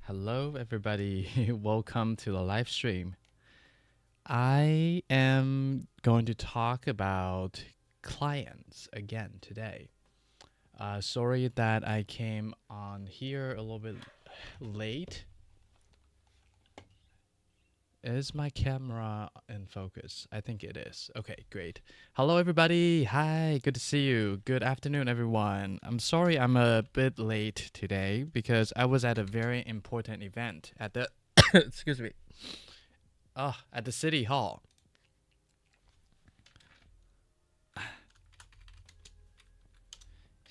Hello, everybody. Welcome to the live stream. I am going to talk about clients again today. Sorry that I came on here a little bit late. Is my camera in focus? I think it is. Okay, great. Hello, everybody. Hi, good to see you. Good afternoon, everyone. I'm sorry I'm a bit late today because I was at a very important event at the excuse me. At the city hall.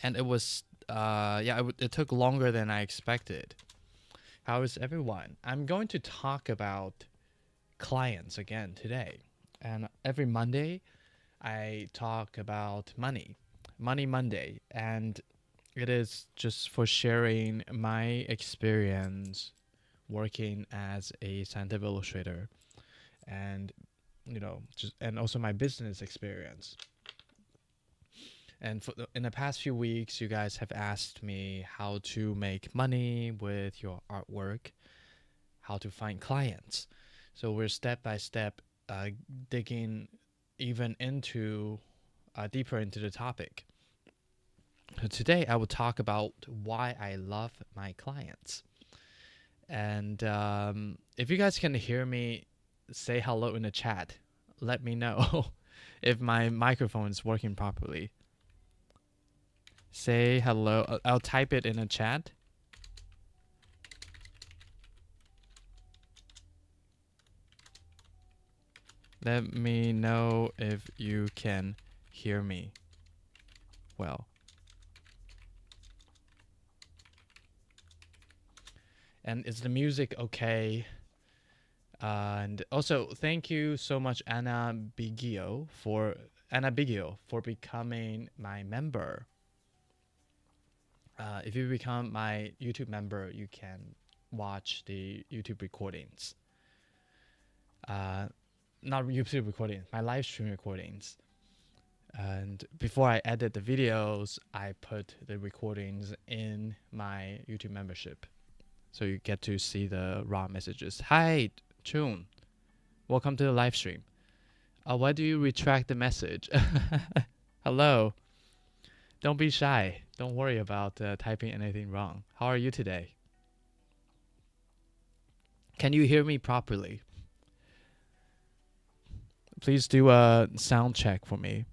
And it was it took longer than I expected. How is everyone? I'm going to talk about clients again today. And every Monday I talk about money Monday, and it is just for sharing my experience working as a scientific illustrator, and and also my business experience. And in the past few weeks, you guys have asked me how to make money with your artwork, how to find clients. So we're step by step digging even into deeper into the topic. So today I will talk about why I love my clients. And if you guys can hear me, say hello in the chat. Let me know if my microphone is working properly. Say hello. I'll type it in the chat. Let me know if you can hear me well. And is the music okay? And also, thank you so much, Anna Bigio, for becoming my member. If you become my YouTube member, you can watch the YouTube recordings. Not YouTube recordings, my live stream recordings. And before I edit the videos, I put the recordings in my YouTube membership. So you get to see the raw messages. Hi, Chun. Welcome to the live stream. Why do you retract the message? Hello. Don't be shy. Don't worry about typing anything wrong. How are you today? Can you hear me properly? Please do a sound check for me.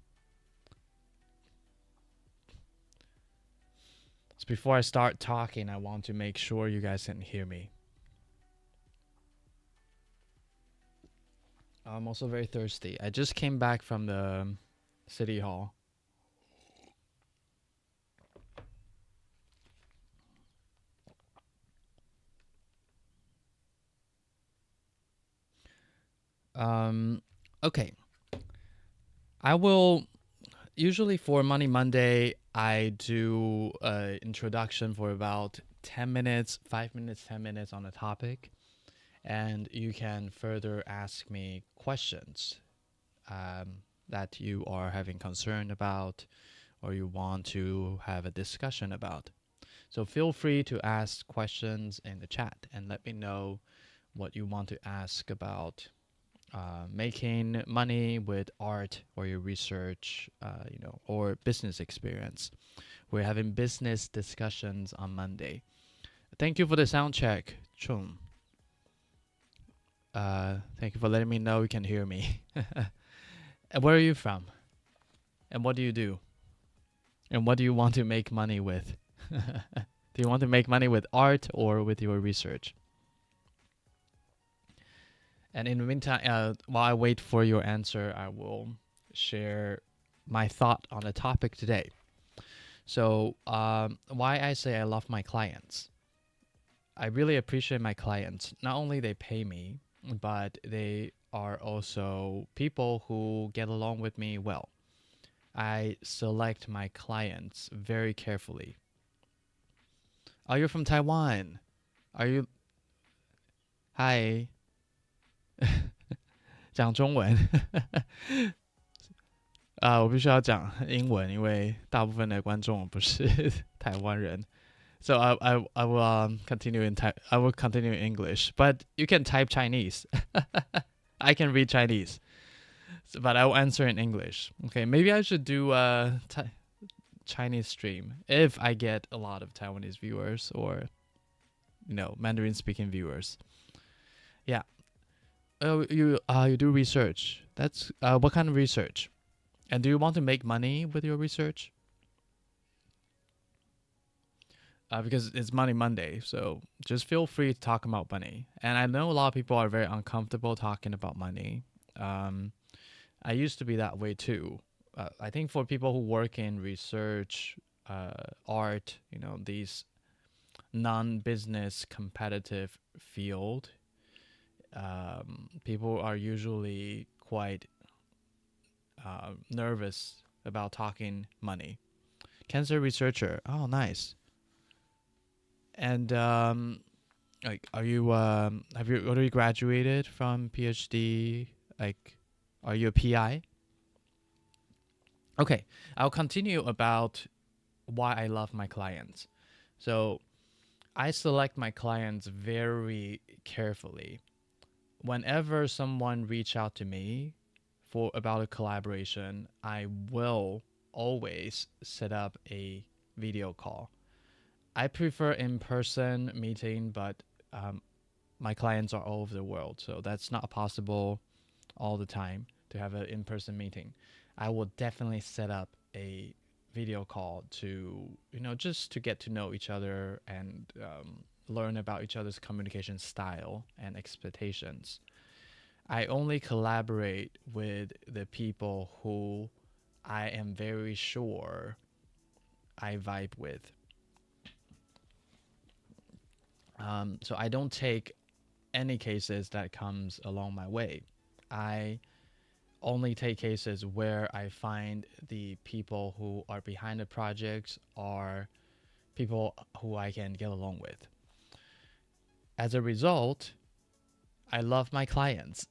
So before I start talking, I want to make sure you guys can hear me. I'm also very thirsty. I just came back from the city hall. Okay. I will usually for Money Monday, I do an introduction for about 10 minutes, 5 minutes, 10 minutes on a topic. And you can further ask me questions that you are having concern about or you want to have a discussion about. So feel free to ask questions in the chat and let me know what you want to ask about making money with art or your research, or business experience. We're having business discussions on Monday. Thank you for the sound check, Chung. Thank you for letting me know you can hear me. And where are you from? And what do you do? And what do you want to make money with? Do you want to make money with art or with your research? And in the meantime, while I wait for your answer, I will share my thought on the topic today. So why I say I love my clients. I really appreciate my clients. Not only they pay me, but they are also people who get along with me well. I select my clients very carefully. Oh, you're from Taiwan. Are you? Hi. 讲中文。我必须要讲英文，因为大部分的观众不是台湾人。So I will continue in I will continue in English, but you can type Chinese. I can read Chinese, but I will answer in English. Okay, maybe I should do a Chinese stream if I get a lot of Taiwanese viewers or Mandarin speaking viewers. Yeah. Oh, you do research. That's what kind of research? And do you want to make money with your research? Because it's Money Monday, so just feel free to talk about money. And I know a lot of people are very uncomfortable talking about money. I used to be that way too. I think for people who work in research, art, these non-business competitive field, people are usually quite nervous about talking money. Cancer researcher. Oh, nice. And like, are you have you already graduated from PhD? Like, are you a PI? Okay, I'll continue about why I love my clients. So I select my clients very carefully. Whenever someone reach out to me for about a collaboration, I will always set up a video call. I prefer in-person meeting, but my clients are all over the world, so that's not possible all the time to have an in-person meeting. I will definitely set up a video call to just to get to know each other and learn about each other's communication style and expectations. I only collaborate with the people who I am very sure I vibe with. So I don't take any cases that comes along my way. I only take cases where I find the people who are behind the projects are people who I can get along with. As a result, I love my clients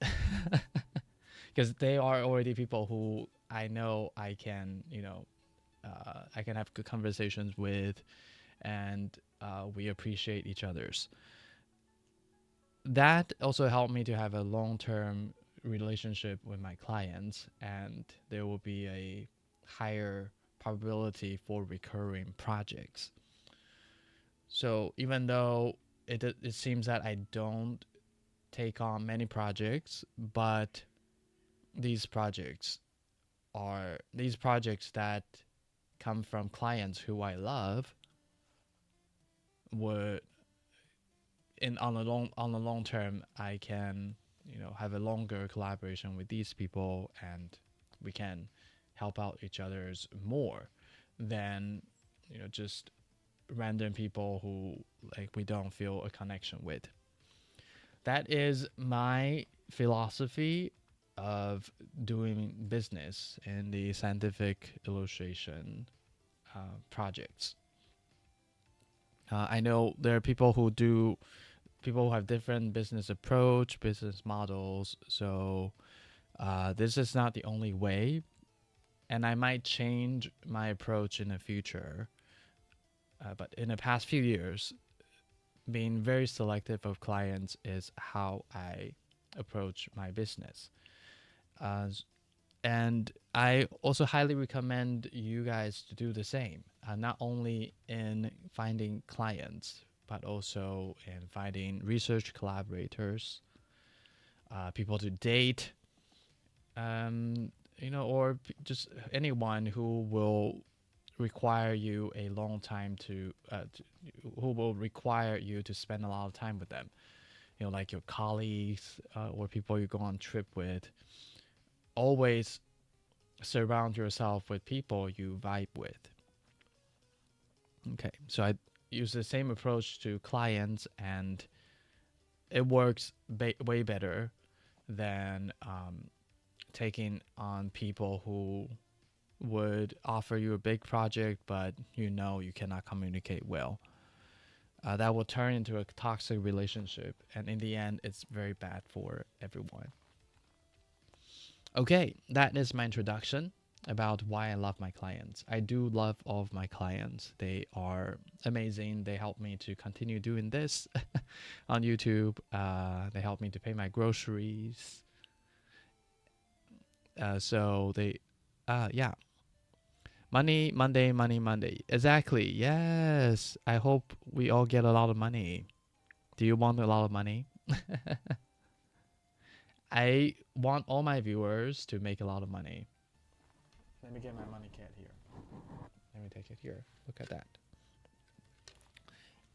because they are already people who I know I can, I can have good conversations with, and we appreciate each other's. That also helped me to have a long-term relationship with my clients, and there will be a higher probability for recurring projects. So even though it seems that I don't take on many projects, but these projects that come from clients who I love would on the long term I can have a longer collaboration with these people, and we can help out each other's more than just random people who like we don't feel a connection with. That is my philosophy of doing business in the scientific illustration projects. I know there are people who have different business approach, business models. So this is not the only way, and I might change my approach in the future. But in the past few years, being very selective of clients is how I approach my business. And I also highly recommend you guys to do the same, not only in finding clients, but also in finding research collaborators, people to date, or just anyone who will require you a long time who will require you to spend a lot of time with them. Like your colleagues or people you go on trip with. Always surround yourself with people you vibe with. Okay, so I use the same approach to clients, and it works way better than taking on people who would offer you a big project, but you cannot communicate well. That will turn into a toxic relationship, and in the end, it's very bad for everyone. Okay, that is my introduction. about why I love my clients. I do love all of my clients. They are amazing. They help me to continue doing this on YouTube. They help me to pay my groceries. So they, yeah. Money Monday, money Monday. Exactly. Yes. I hope we all get a lot of money. Do you want a lot of money? I want all my viewers to make a lot of money. Let me get my money cat here. Let me take it here. Look at that.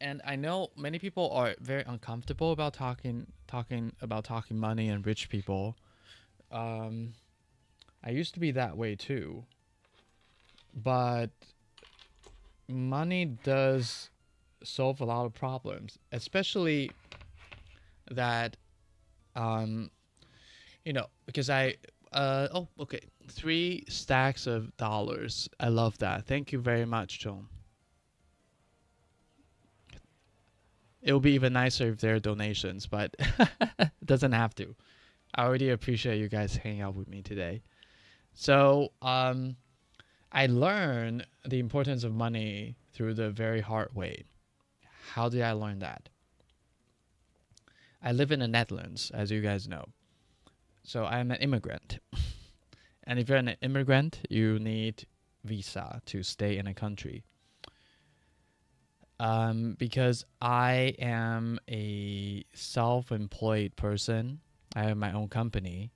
And I know many people are very uncomfortable about talking money and rich people. I used to be that way too. But money does solve a lot of problems, especially that because okay, 3 stacks of dollars. I love that. Thank you very much, John. It would be even nicer if there are donations, but it doesn't have to. I already appreciate you guys hanging out with me today. So I learned the importance of money through the very hard way. How did I learn that? I live in the Netherlands, as you guys know. So I'm an immigrant. And if you're an immigrant, you need visa to stay in a country. Because I am a self-employed person, I have my own company.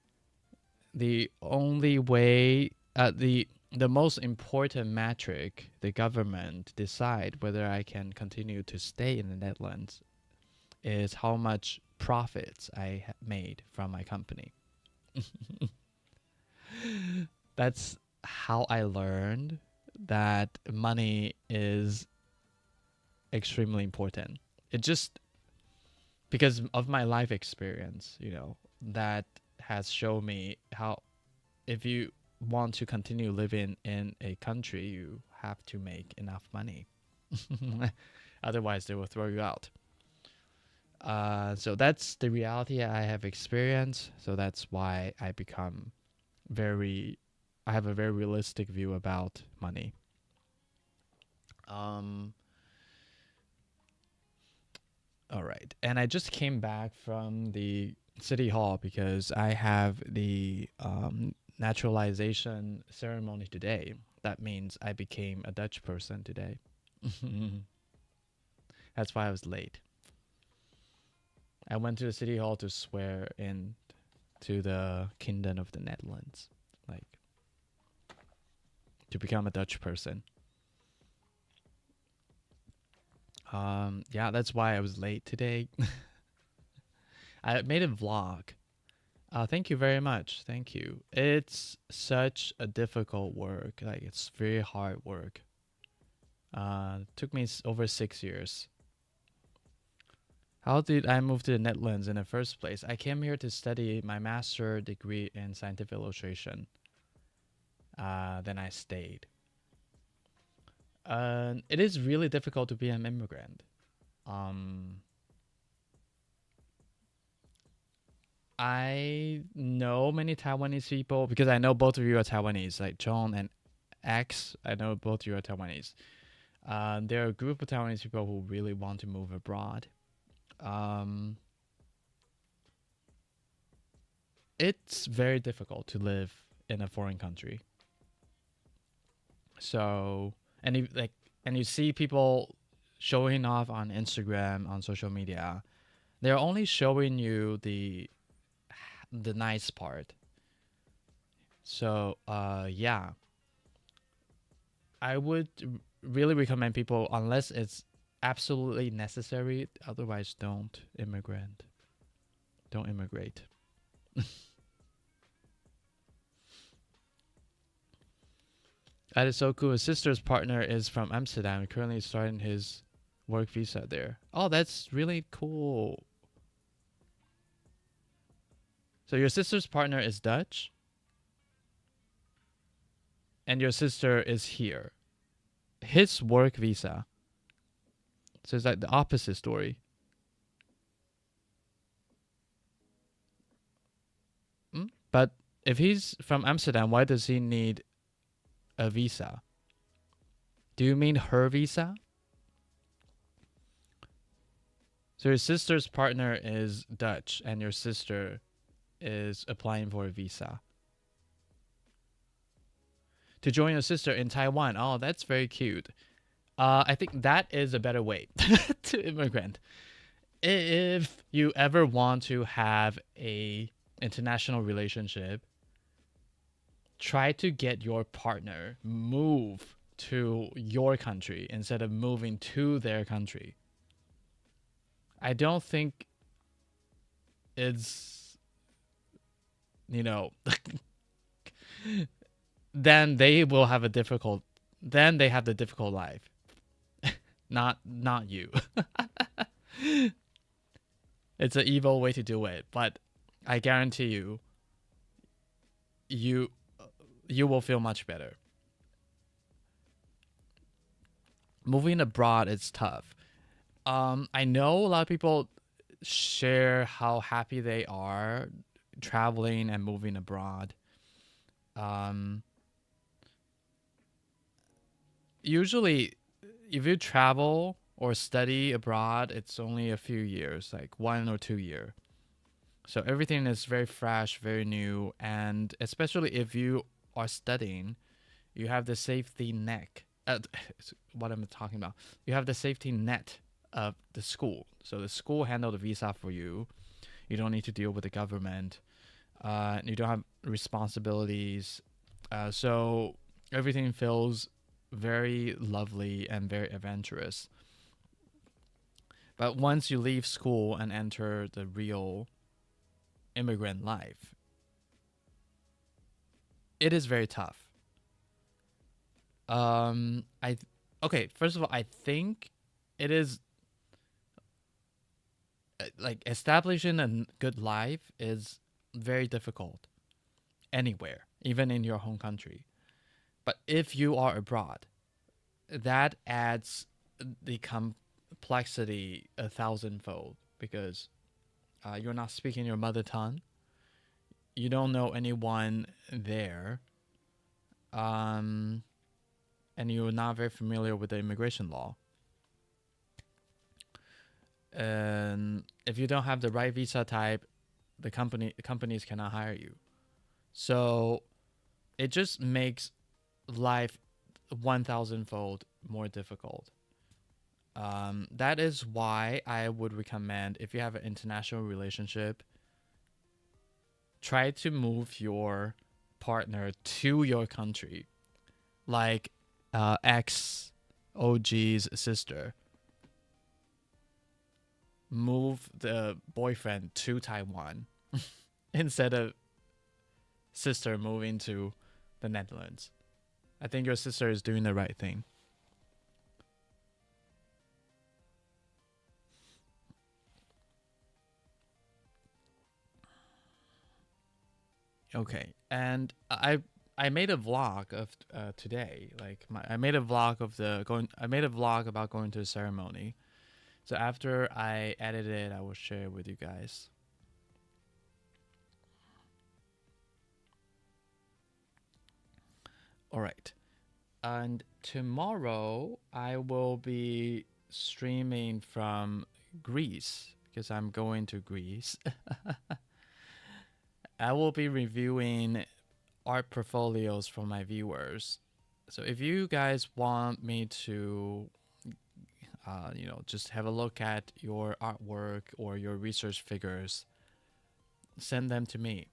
The only way, the most important metric the government decide whether I can continue to stay in the Netherlands is how much profits I made from my company. That's how I learned that money is extremely important. It just because of my life experience, that has shown me how if you want to continue living in a country, you have to make enough money. Otherwise, they will throw you out. So that's the reality I have experienced. So that's why I have a very realistic view about money. All right. And I just came back from the city hall because I have the naturalization ceremony today. That means I became a Dutch person today. That's why I was late. I went to the city hall to swear in to the Kingdom of the Netherlands, like to become a Dutch person. Yeah, that's why I was late today. I made a vlog. Thank you very much. Thank you. It's such a difficult work. Like it's very hard work. Took me over 6 years. How did I move to the Netherlands in the first place? I came here to study my master's degree in scientific illustration. Then I stayed. It is really difficult to be an immigrant. I know many Taiwanese people because I know both of you are Taiwanese, like John and X. I know both of you are Taiwanese. There are a group of Taiwanese people who really want to move abroad. It's very difficult to live in a foreign country. So, and you see people showing off on Instagram, on social media, they're only showing you the nice part. So, yeah, I would really recommend people, unless it's absolutely necessary, otherwise don't immigrate. That is so cool. His sister's partner is from Amsterdam, currently starting his work visa there. Oh, that's really cool. So your sister's partner is Dutch? And your sister is here. His work visa. So it's like the opposite story. But if he's from Amsterdam, why does he need a visa. Do you mean her visa? So your sister's partner is Dutch and your sister is applying for a visa to join your sister in Taiwan. Oh, that's very cute. I think that is a better way to immigrant. If you ever want to have a international relationship, try to get your partner move to your country instead of moving to their country. I don't think it's, you know, then they will have a difficult, then they have the difficult life. Not you. It's an evil way to do it, but I guarantee you, you will feel much better. Moving abroad is tough. I know a lot of people share how happy they are traveling and moving abroad. Usually, if you travel or study abroad, it's only a few years, like 1 or 2 years. So everything is very fresh, very new, and especially if you are studying, you have the safety net. What I'm talking about. You have the safety net of the school. So the school handle the visa for you. You don't need to deal with the government. You don't have responsibilities. So everything feels very lovely and very adventurous. But once you leave school and enter the real immigrant life, it is very tough. Okay, first of all, I think it is like establishing a good life is very difficult anywhere, even in your home country. But if you are abroad, that adds the complexity 1,000-fold because you're not speaking your mother tongue. You don't know anyone there. And you're not very familiar with the immigration law. And if you don't have the right visa type, the companies cannot hire you. So it just makes life 1,000-fold more difficult. That is why I would recommend, if you have an international relationship, try to move your partner to your country, like ex OG's sister. Move the boyfriend to Taiwan instead of sister moving to the Netherlands. I think your sister is doing the right thing. Okay, and I made a vlog of today. Like I made a vlog of I made a vlog about going to the ceremony. So after I edit it, I will share it with you guys. All right. And tomorrow I will be streaming from Greece because I'm going to Greece. I will be reviewing art portfolios from my viewers. So if you guys want me to just have a look at your artwork or your research figures, send them to me.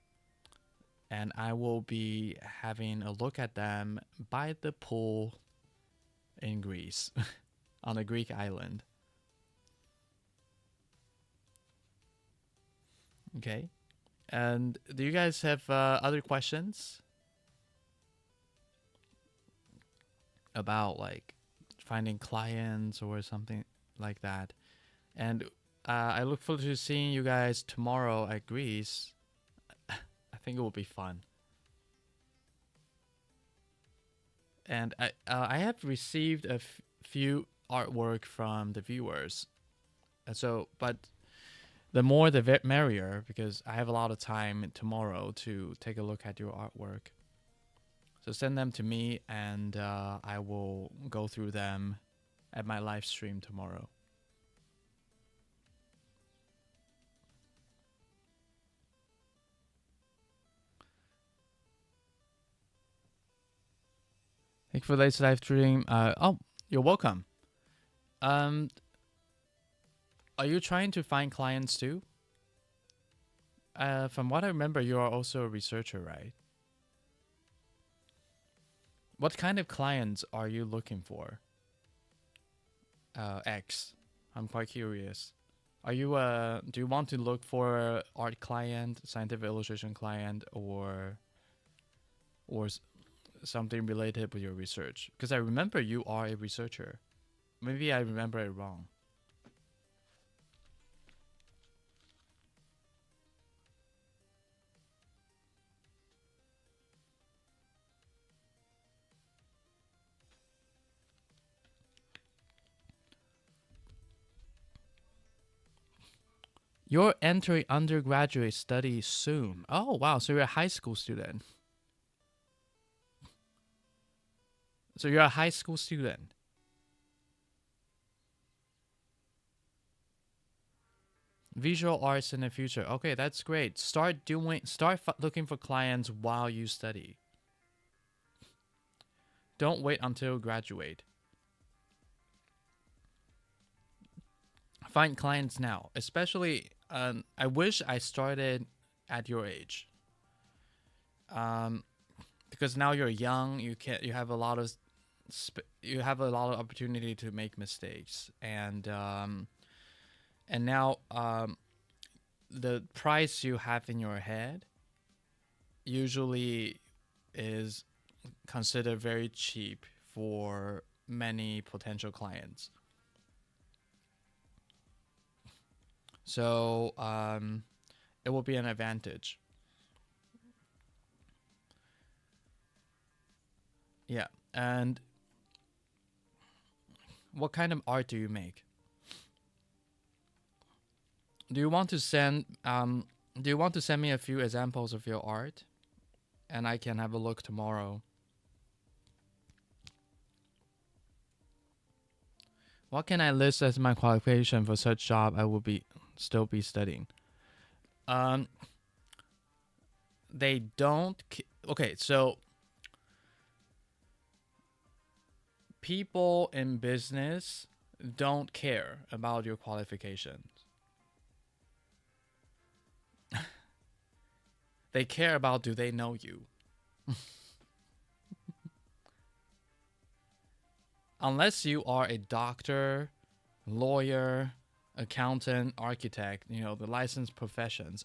And I will be having a look at them by the pool in Greece, on a Greek island. Okay. And do you guys have other questions about like finding clients or something like that? And I look forward to seeing you guys tomorrow at Greece. I think it will be fun. And I have received a few artwork from the viewers. But the more the merrier, because I have a lot of time tomorrow to take a look at your artwork. So send them to me, and I will go through them at my live stream tomorrow. Thank you for the latest live stream. Oh, you're welcome. Are you trying to find clients too? From what I remember, you are also a researcher, right? What kind of clients are you looking for? X. I'm quite curious. Are you do you want to look for art client, scientific illustration client, or something related with your research? Because I remember you are a researcher. Maybe I remember it wrong. You're entering undergraduate studies soon. Oh, wow. So you're a high school student. So you're a high school student. Visual arts in the future. Okay, that's great. Start looking for clients while you study. Don't wait until you graduate. Find clients now, especially I wish I started at your age. Because now you're young, you have a lot of opportunity to make mistakes, and now the price you have in your head usually is considered very cheap for many potential clients. So it will be an advantage. Yeah. And what kind of art do you make? Do you want to send me a few examples of your art, and I can have a look tomorrow? What can I list as my qualification for such job I will still be studying? They don't. Okay, so people in business don't care about your qualifications. They care about, do they know you? Unless you are a doctor, lawyer, accountant, architect, the licensed professions.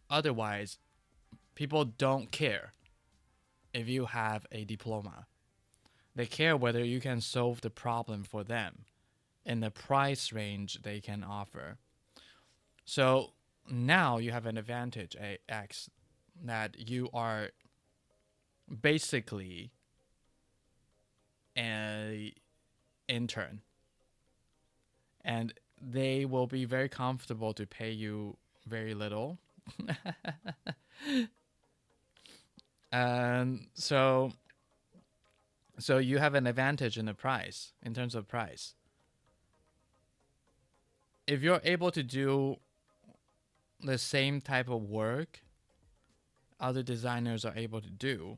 Otherwise, people don't care if you have a diploma. They care whether you can solve the problem for them in the price range they can offer. So now you have an advantage, X, that you are basically an intern, and they will be very comfortable to pay you very little. And so you have an advantage in terms of price. If you're able to do the same type of work other designers are able to do,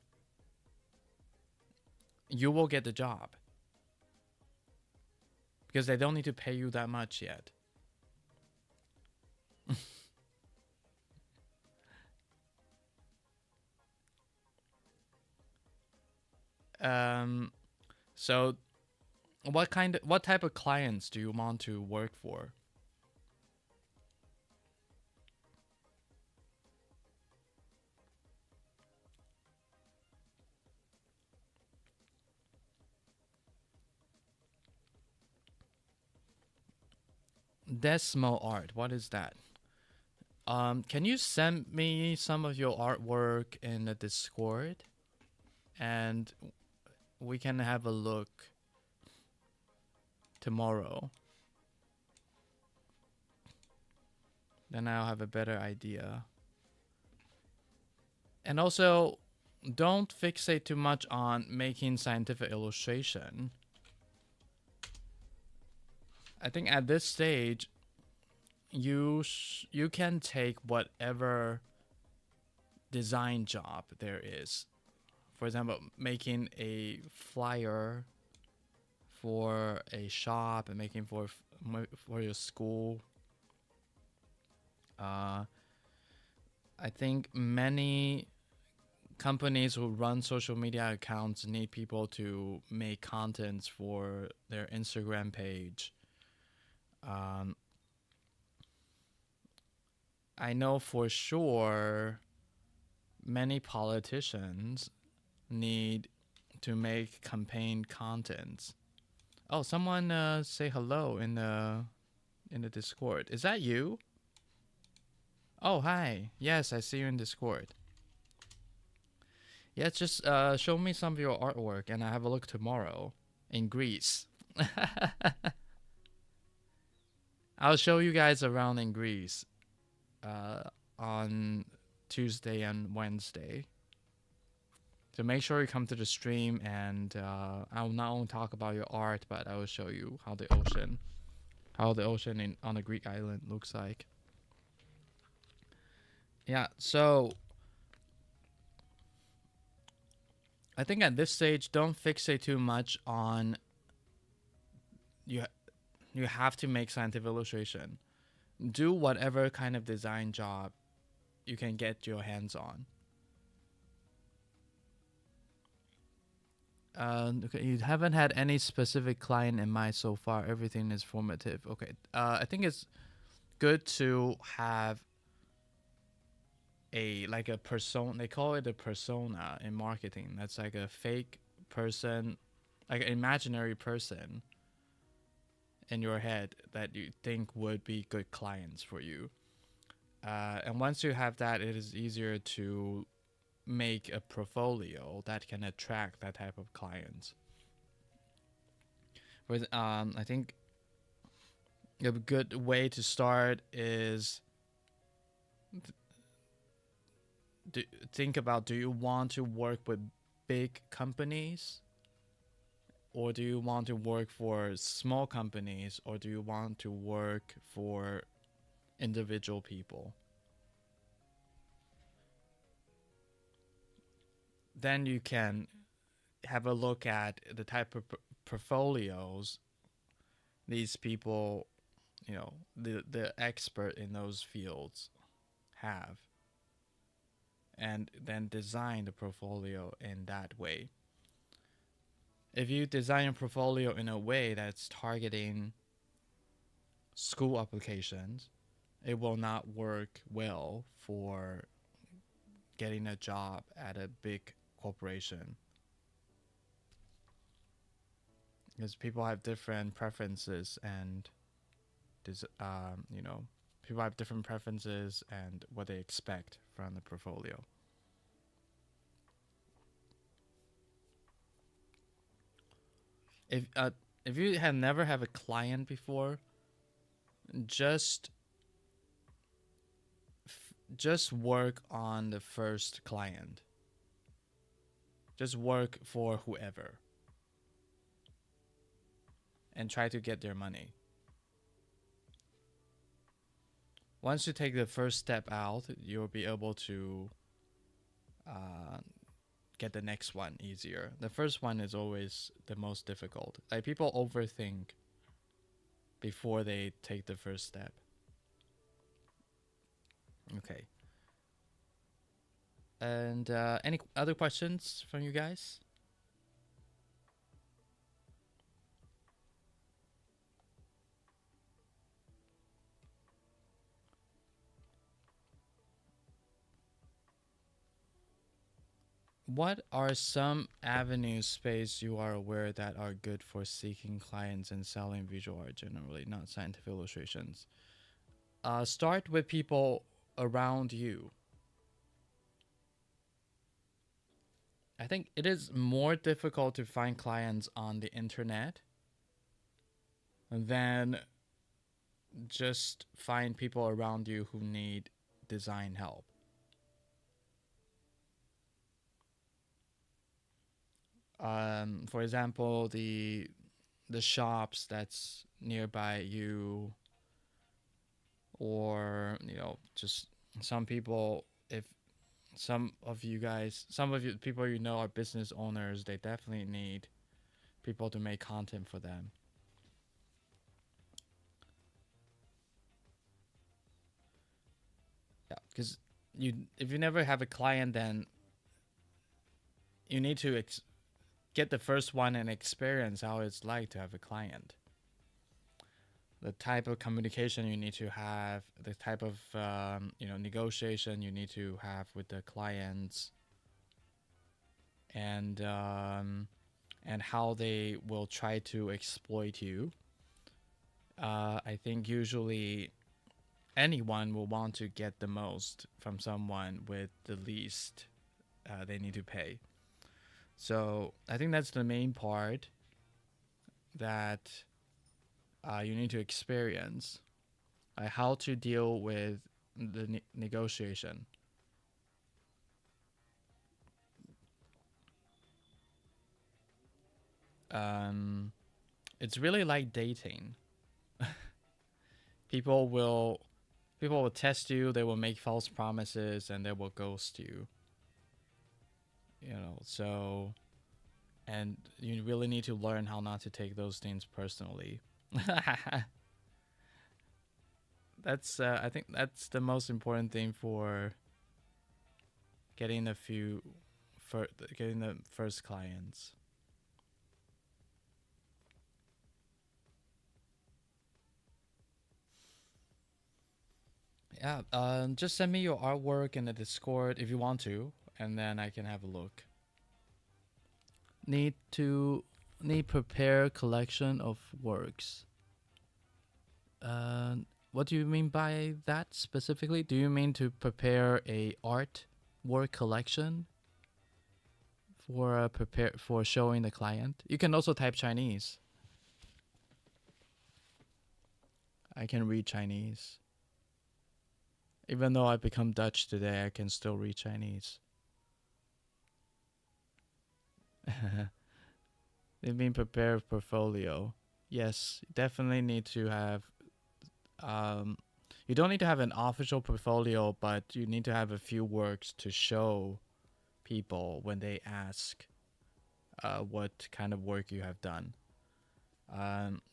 you will get the job. Because they don't need to pay you that much yet. So what type of clients do you want to work for? Desmo art, what is that? Can you send me some of your artwork in the Discord, and we can have a look tomorrow? Then I'll have a better idea. And also, don't fixate too much on making scientific illustration. I think at this stage, you can take whatever design job there is. For example, making a flyer for a shop and making for your school. I think many companies who run social media accounts need people to make contents for their Instagram page. I know for sure many politicians need to make campaign contents. Oh, someone say hello in the Discord. Is that you? Oh, hi. Yes, I see you in Discord. Yeah, just show me some of your artwork and I have a look tomorrow in Greece. I'll show you guys around in Greece on Tuesday and Wednesday. So make sure you come to the stream and I'll not only talk about your art, but I will show you how the ocean on a Greek island looks like. Yeah, so I think at this stage, don't fixate too much on you have to make scientific illustration. Do whatever kind of design job you can get your hands on. Okay, you haven't had any specific client in mind so far. Everything is formative. Okay. I think it's good to have a persona. They call it a persona in marketing. That's like a fake person, like an imaginary person in your head that you think would be good clients for you. And once you have that, it is easier to make a portfolio that can attract that type of clients. But I think a good way to start is think about, do you want to work with big companies, or do you want to work for small companies, or do you want to work for individual people? Then you can have a look at the type of portfolios these people, the expert in those fields have, and then design the portfolio in that way. If you design a portfolio in a way that's targeting school applications, it will not work well for getting a job at a big corporation, because people have different preferences and people have different preferences and what they expect from the portfolio. If you have never have a client before, just work on the first client. Just work for whoever and try to get their money. Once you take the first step out, you'll be able to get the next one easier. The first one is always the most difficult. Like, people overthink before they take the first step. Okay. And any other questions from you guys? What are some avenues space you are aware that are good for seeking clients and selling visual art generally, not scientific illustrations? Start with people around you. I think it is more difficult to find clients on the internet than just find people around you who need design help. For example, the shops that's nearby you, or just some people. If some of you people are business owners, they definitely need people to make content for them. Yeah, because if you never have a client, then you need to get the first one and experience how it's like to have a client. The type of communication you need to have, the type of negotiation you need to have with the clients, and how they will try to exploit you. I think usually anyone will want to get the most from someone with the least they need to pay. So I think that's the main part that you need to experience, how to deal with the negotiation. It's really like dating. people will People will test you, they will make false promises, and they will ghost you. So, and you really need to learn how not to take those things personally. I think that's the most important thing for getting getting the first clients. Yeah, just send me your artwork in the Discord if you want to, and then I can have a look. Need to prepare collection of works. What do you mean by that specifically? Do you mean to prepare a art work collection for showing the client? You can also type Chinese. I can read Chinese. Even though I become Dutch today, I can still read Chinese. They mean prepare a portfolio. Yes, definitely need to have. You don't need to have an official portfolio, but you need to have a few works to show people when they ask what kind of work you have done.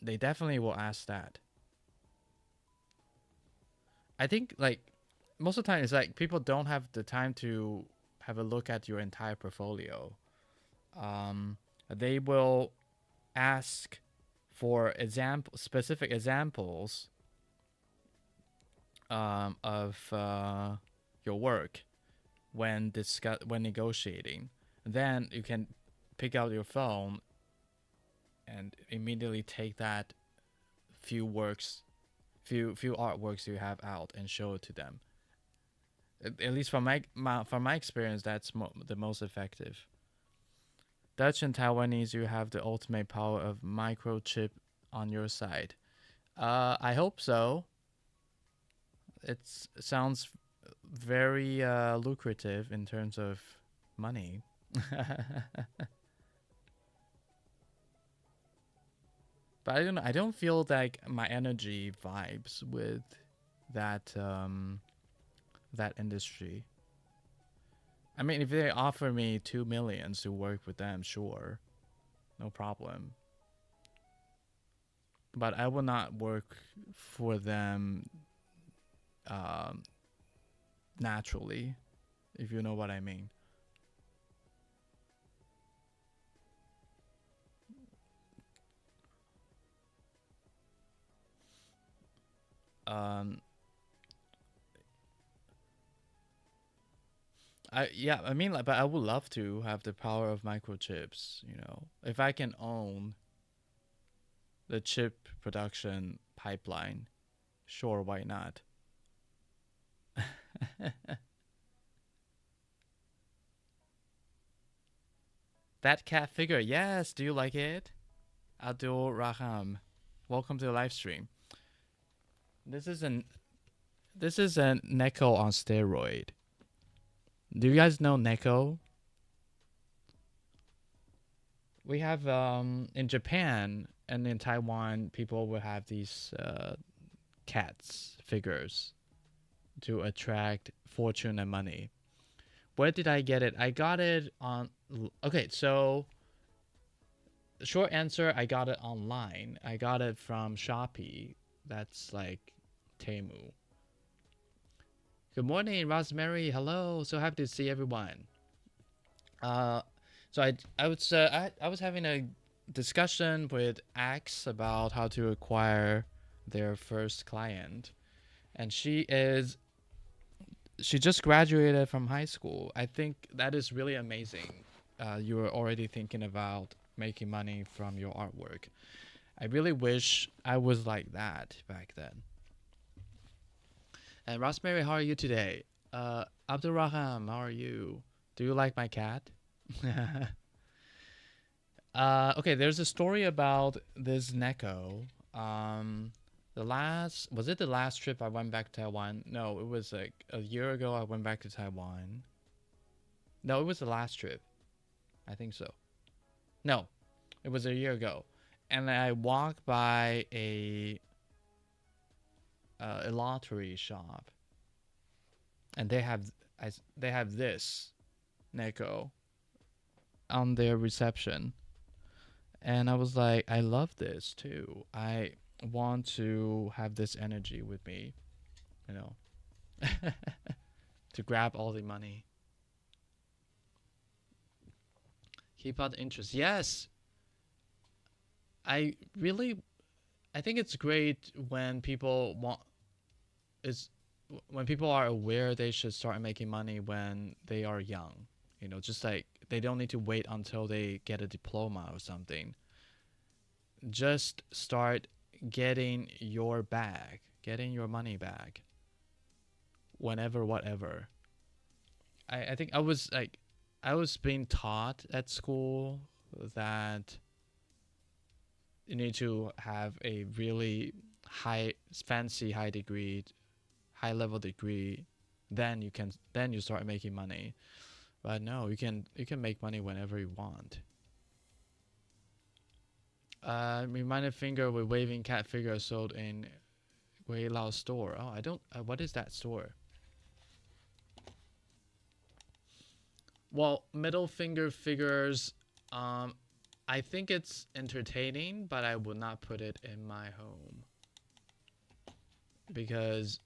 They definitely will ask that. I think most of the time it's like people don't have the time to have a look at your entire portfolio. They will ask for specific examples of your work when negotiating. Then you can pick out your phone and immediately take that few artworks you have out and show it to them. At least from my experience, that's the most effective. Dutch and Taiwanese, you have the ultimate power of microchip on your side. I hope so. It sounds very lucrative in terms of money. But I don't know. I don't feel like my energy vibes with that that industry. I mean, if they offer me 2 million to work with them, sure, no problem. But I will not work for them naturally, if you know what I mean. I mean, but I would love to have the power of microchips. If I can own the chip production pipeline, sure, why not? That cat figure, yes. Do you like it? Abdul Raham, welcome to the live stream. This is a Neko on steroid. Do you guys know Neko? we have in Japan and in Taiwan, people will have these cats figures to attract fortune and money. Where did I get it? I got it on. Okay, so short answer, I got it online. I got it from Shopee. That's like Temu. Good morning, Rosemary. Hello. So happy to see everyone. So I was having a discussion with Axe about how to acquire their first client, and she just graduated from high school. I think that is really amazing. You are already thinking about making money from your artwork. I really wish I was like that back then. And Rosemary, how are you today? Abdurraham, how are you? Do you like my cat? Okay, there's a story about this Neko. Was it the last trip I went back to Taiwan? No, it was like a year ago I went back to Taiwan. No, it was the last trip. I think so. No, it was a year ago. And I walked by a lottery shop. And they have this Neko on their reception. And I was like, I love this too. I want to have this energy with me, you know, to grab all the money. Keep out the interest. Yes. I think it's great when people when people are aware they should start making money when they are young. You know, just like they don't need to wait until they get a diploma or something. Just start getting your money back. Whenever, whatever. I think I was being taught at school that you need to have a really high degree, high level degree, then you start making money. But no, you can make money whenever you want. Reminder finger with waving cat figure sold in Wei Lao store. Oh, I don't. What is that store? Well, middle finger figures. I think it's entertaining, but I would not put it in my home because,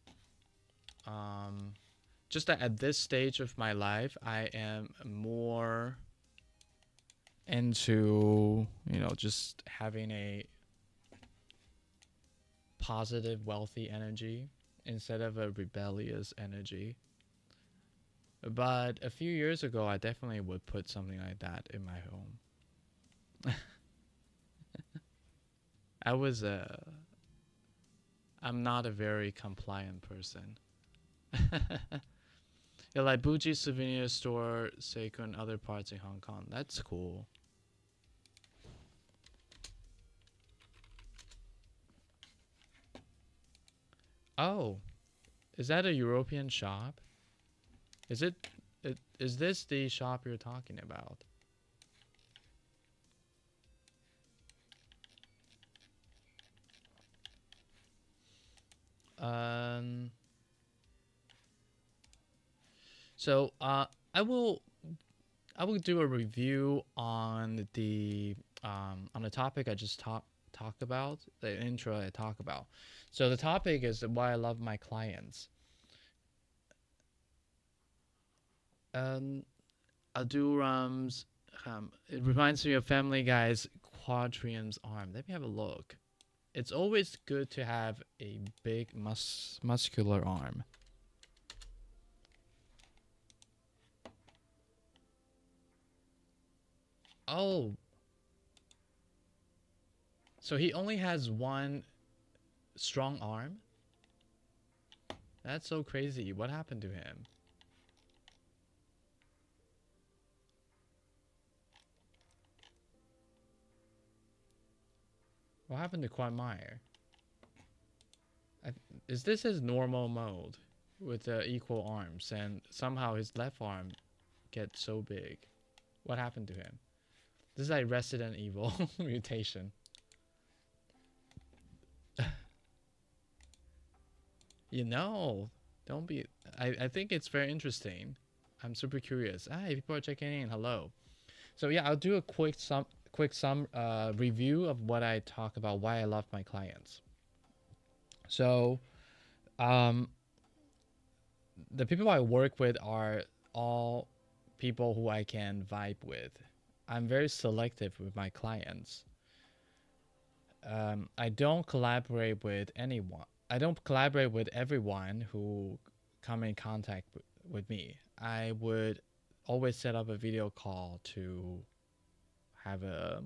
just that at this stage of my life, I am more into, you know, just having a positive, wealthy energy instead of a rebellious energy. But a few years ago, I definitely would put something like that in my home. I'm not a very compliant person. Yeah, like Bougie Souvenir Store, Seiko, and other parts in Hong Kong. That's cool. Oh, is that a European shop? Is this the shop you're talking about? So I will do a review on the topic I just talked about, the intro I talk about. So the topic is why I love my clients. Aduram's it reminds me of Family Guy's Quadrium's arm. Let me have a look. It's always good to have a big muscular arm. Oh. So he only has one strong arm? That's so crazy. What happened to him? What happened to Quan Meyer? Is this his normal mode with equal arms and somehow his left arm gets so big? What happened to him? This is like Resident Evil mutation. You know, don't be. I think it's very interesting. I'm super curious. Hi, people are checking in. Hello. So yeah, I'll do a quick review of what I talk about, why I love my clients. So, the people I work with are all people who I can vibe with. I'm very selective with my clients. I don't collaborate with anyone. I don't collaborate with everyone who come in contact with me. I would always set up a video call to have a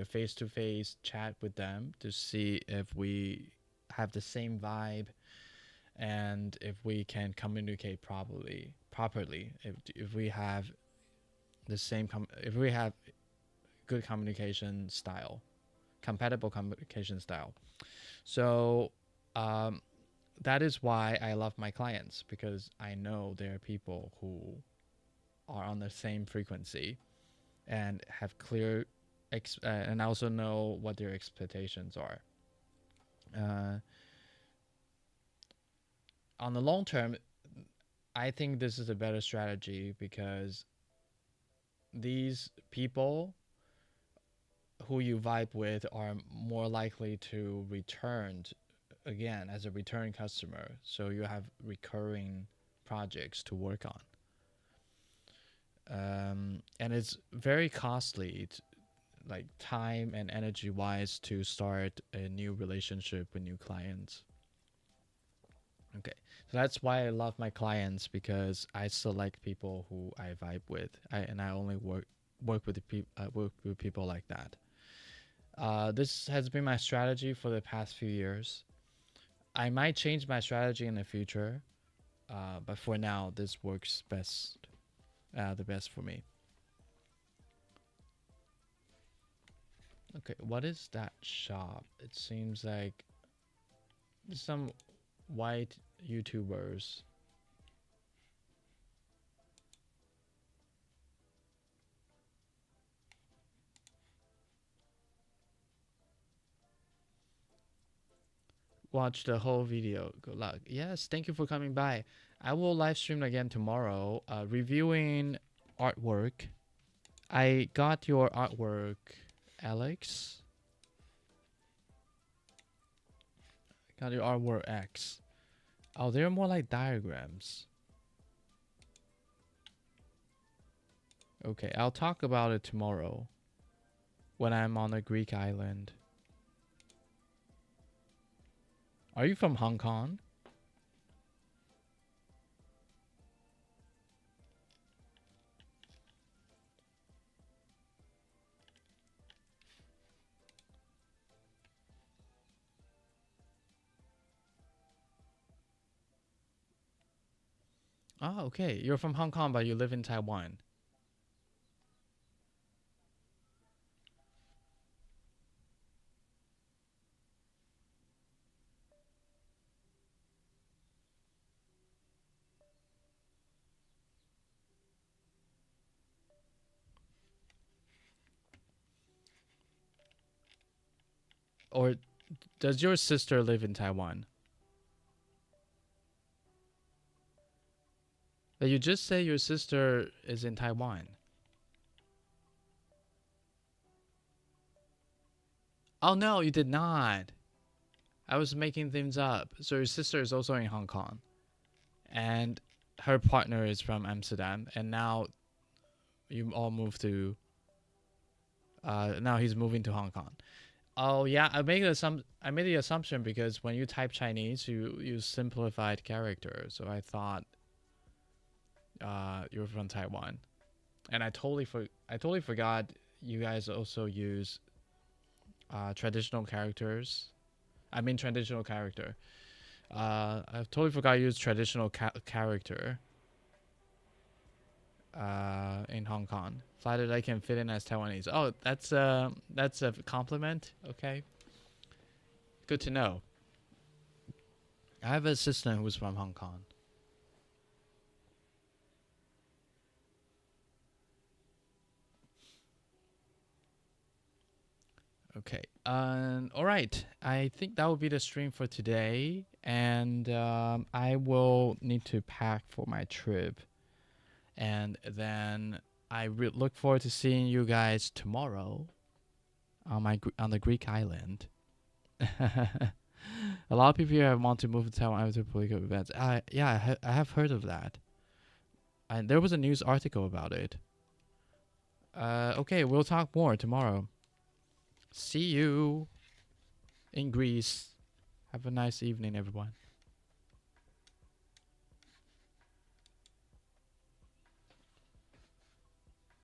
face-to-face chat with them to see if we have the same vibe and if we can communicate properly. If we have the same if we have good communication style, compatible communication style. So that is why I love my clients, because I know there are people who are on the same frequency and have clear and I also know what their expectations are. On the long term, I think this is a better strategy because these people who you vibe with are more likely to return again as a return customer. So you have recurring projects to work on. And it's very costly, like time and energy wise, to start a new relationship with new clients. Okay, so that's why I love my clients, because I select people who I vibe with, and I only work with people like that. This has been my strategy for the past few years. I might change my strategy in the future, but for now, this works the best for me. Okay, what is that shop? It seems like some white YouTubers. Watch the whole video. Good luck. Yes, thank you for coming by. I will live stream again tomorrow, reviewing artwork. I got your artwork, Alex. Got your artwork, X. Oh, they're more like diagrams. Okay, I'll talk about it tomorrow when I'm on a Greek island. Are you from Hong Kong? Oh, okay. You're from Hong Kong, but you live in Taiwan. Or does your sister live in Taiwan? But you just say your sister is in Taiwan. Oh no, you did not. I was making things up. So your sister is also in Hong Kong. And her partner is from Amsterdam. And now you all moved to... now he's moving to Hong Kong. Oh yeah, I made the assumption because when you type Chinese, you use simplified character. So I thought you were from Taiwan. And I totally forgot you guys also use traditional characters. I mean traditional character. I totally forgot you use traditional character in Hong Kong. Flattered I can fit in as Taiwanese. Oh, that's a compliment. Okay, good to know. I have a sister who's from Hong Kong. Okay. All right. I think that will be the stream for today, and I will need to pack for my trip, and then I look forward to seeing you guys tomorrow on on the Greek island. A lot of people here want to move to Taiwan after political events. Yeah, I have heard of that. And there was a news article about it. Okay, we'll talk more tomorrow. See you in Greece. Have a nice evening, everyone.